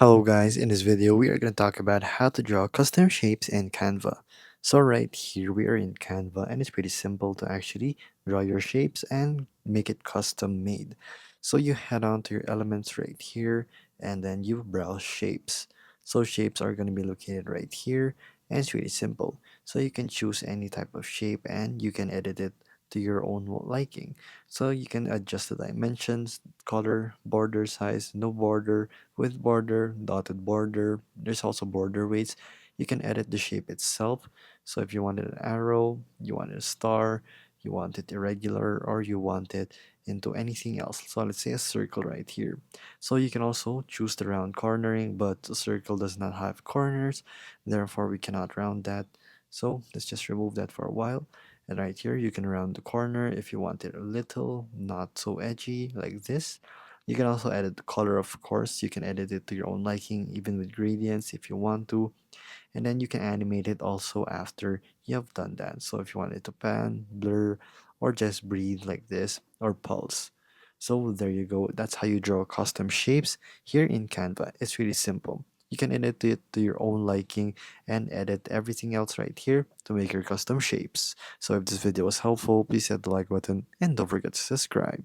Hello guys, in this video we are going to talk about how to draw custom shapes in Canva. So right here we are in Canva and it's pretty simple to actually draw your shapes and make it custom made. So you head on to your elements right here and then you browse shapes. So shapes are going to be located right here and it's really simple. So you can choose any type of shape and you can edit it to your own liking. So you can adjust the dimensions, color, border size, no border, with border, dotted border. There's also border weights. You can edit the shape itself. So if you wanted an arrow, you wanted a star, you want it irregular, or you want it into anything else. So let's say a circle right here. So you can also choose the round cornering, but the circle does not have corners, therefore we cannot round that. So let's just remove that for a while. And right here, you can round the corner if you want it a little, not so edgy, like this. You can also edit the color, of course. You can edit it to your own liking, even with gradients if you want to. And then you can animate it also after you have done that. So if you want it to pan, blur, or just breathe like this, or pulse. So there you go. That's how you draw custom shapes here in Canva. It's really simple. You can edit it to your own liking and edit everything else right here to make your custom shapes. So if this video was helpful, please hit the like button and don't forget to subscribe.